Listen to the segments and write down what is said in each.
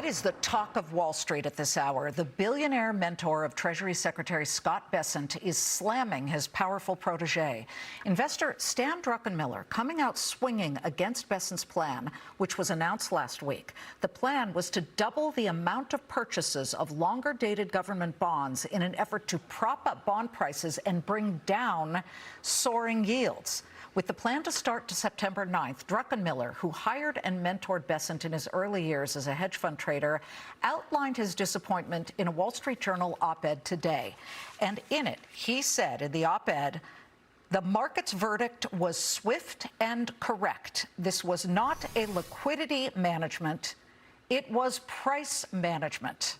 It is the talk of Wall Street at this hour. The billionaire mentor of Treasury Secretary Scott Bessent is slamming his powerful protege. Investor Stan Druckenmiller coming out swinging against Bessent's plan, which was announced last week. The plan was to double the amount of purchases of longer-dated government bonds in an effort to prop up bond prices and bring down soaring yields. With the plan to start to September 9th, Druckenmiller, who hired and mentored Bessent in his early years as a hedge fund trader, outlined his disappointment in a Wall Street Journal op-ed today. And in it, he said in the op-ed, the market's verdict was swift and correct. This was not a liquidity management. It was price management.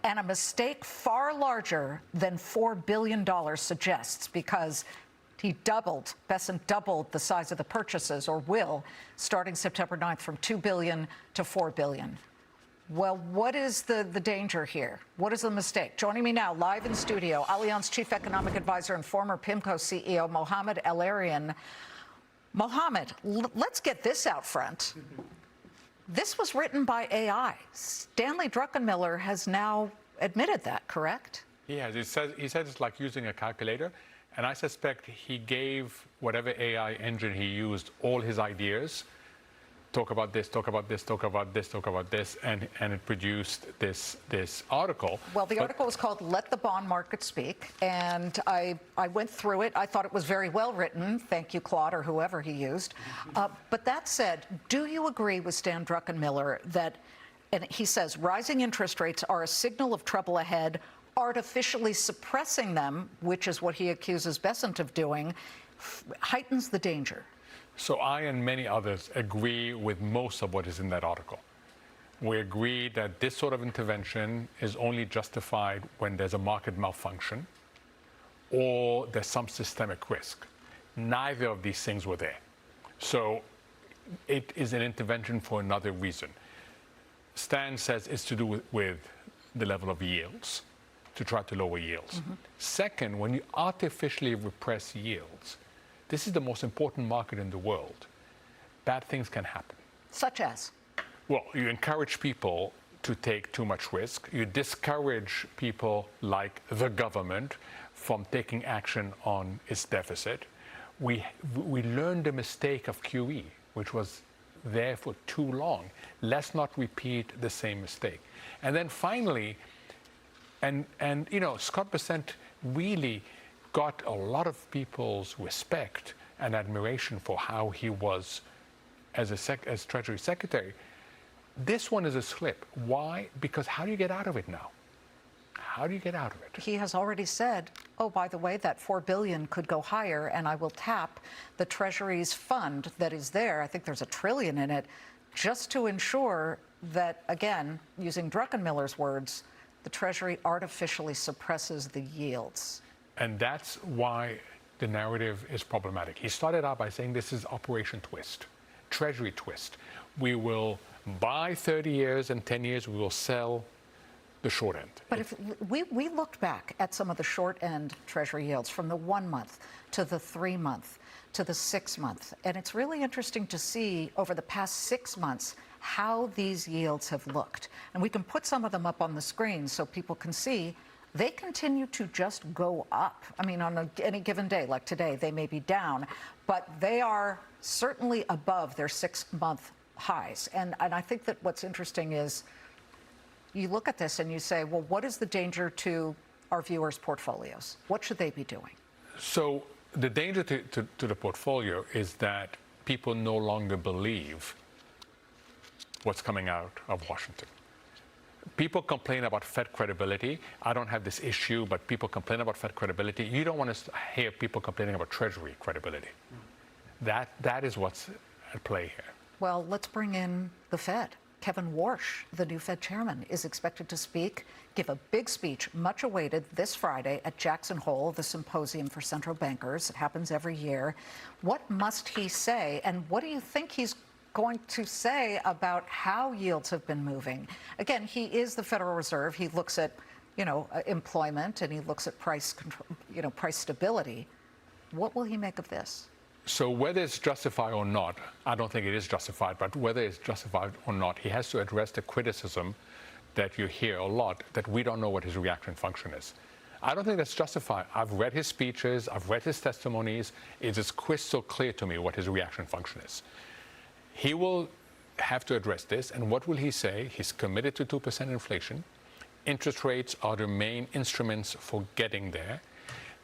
And a mistake far larger than $4 billion suggests, because Bessent doubled the size of the purchases, or will, starting September 9th from $2 billion to $4 billion. Well, what is the danger here? What is the mistake? Joining me now, live in studio, Allianz Chief Economic Advisor and former PIMCO CEO, Mohamed El-Erian. Mohamed, let's get this out front. This was written by AI. Stanley Druckenmiller has now admitted that, correct? He has. He said it's like using a calculator. And I suspect he gave whatever AI engine he used all his ideas. Talk about this, talk about this, talk about this, talk about this, and it produced this article. Well, the article was called "Let the Bond Market Speak," and I went through it. I thought it was very well written. Thank you, Claude, or whoever he used. But that said, do you agree with Stan Druckenmiller that, and he says, rising interest rates are a signal of trouble ahead? Artificially suppressing them, which is what he accuses Bessent of doing, heightens the danger. So I and many others agree with most of what is in that article. We agree that this sort of intervention is only justified when there's a market malfunction or there's some systemic risk. Neither of these things were there. So it is an intervention for another reason. Stan says it's to do with the level of yields, to try to lower yields. Mm-hmm. Second, when you artificially repress yields, this is the most important market in the world. Bad things can happen. Such as? Well, you encourage people to take too much risk. You discourage people like the government from taking action on its deficit. We learned the mistake of QE, which was there for too long. Let's not repeat the same mistake. And then finally, And you know, Scott Bessent really got a lot of people's respect and admiration for how he was as Treasury Secretary. This one is a slip. Why? Because how do you get out of it now? How do you get out of it? He has already said, oh, by the way, that $4 billion could go higher, and I will tap the Treasury's fund that is there. I think there's $1 trillion in it, just to ensure that, again, using Druckenmiller's words, the Treasury artificially suppresses the yields. And that's why the narrative is problematic. He started out by saying this is Operation Twist, Treasury Twist. We will buy 30 years and 10 years, we will sell the short end. But if we looked back at some of the short end Treasury yields from the 1 month to the 3 month to the 6 month, and it's really interesting to see over the past 6 months how these yields have looked. And we can put some of them up on the screen so people can see they continue to just go up. I mean, on any given day, like today, they may be down, but they are certainly above their 6-month highs. And I think that what's interesting is you look at this and you say, well, what is the danger to our viewers' portfolios? What should they be doing? So the danger to the portfolio is that people no longer believe what's coming out of Washington. People complain about Fed credibility. I don't have this issue, but people complain about Fed credibility. You don't want to hear people complaining about Treasury credibility. That is what's at play here. Well, let's bring in the Fed. Kevin Warsh, the new Fed chairman, is expected to give a big speech, much awaited, this Friday at Jackson Hole, the symposium for central bankers. It happens every year. What must he say, and what do you think he's going to say about how yields have been moving? Again, he is the Federal Reserve. He looks at, employment, and he looks at price control, price stability. What will he make of this? So whether it's justified or not, I don't think it is justified, but whether it's justified or not, he has to address the criticism that you hear a lot, that we don't know what his reaction function is. I don't think that's justified. I've read his speeches, I've read his testimonies. It is crystal clear to me what his reaction function is. He will have to address this, and what will he say? He's committed to 2% inflation. Interest rates are the main instruments for getting there.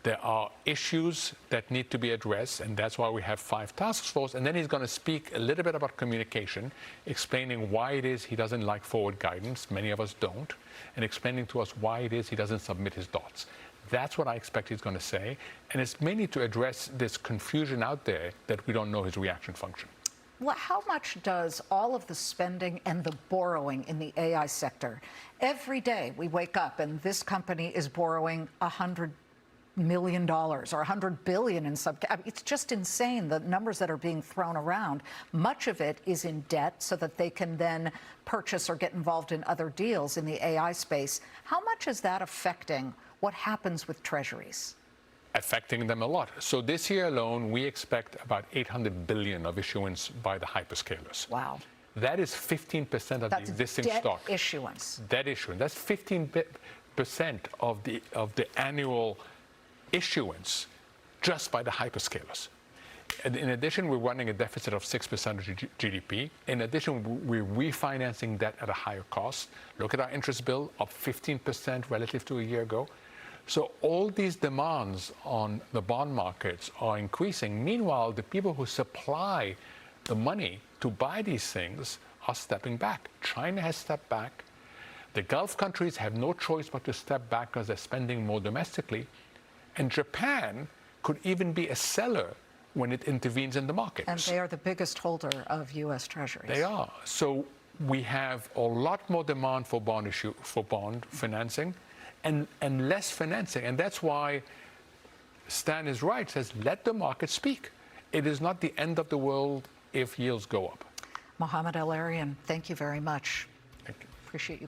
There are issues that need to be addressed, and that's why we have 5 task forces. And then he's going to speak a little bit about communication, explaining why it is he doesn't like forward guidance. Many of us don't, and explaining to us why it is he doesn't submit his thoughts. That's what I expect he's going to say, and it's mainly to address this confusion out there that we don't know his reaction function. Well, how much does all of the spending and the borrowing in the AI sector, every day we wake up and this company is borrowing $100 million or $100 billion in some, it's just insane, the numbers that are being thrown around. Much of it is in debt so that they can then purchase or get involved in other deals in the AI space. How much is that affecting what happens with treasuries? Affecting them a lot. So this year alone, we expect about 800 billion of issuance by the hyperscalers. Wow. That is 15% of the existing debt stock. Issuance. Debt issuance. That's 15% of the annual issuance just by the hyperscalers. And in addition, we're running a deficit of 6% of GDP. In addition, we're refinancing debt at a higher cost. Look at our interest bill, up 15% relative to a year ago. So all these demands on the bond markets are increasing. Meanwhile, the people who supply the money to buy these things are stepping back. China has stepped back. The Gulf countries have no choice but to step back because they're spending more domestically. And Japan could even be a seller when it intervenes in the markets. And they are the biggest holder of U.S. Treasuries. They are. So we have a lot more demand for bond financing and less financing. And that's why Stan is right, says let the market speak. It is not the end of the world if yields go up. Mohamed El-Erian, thank you very much. Thank you. Appreciate you.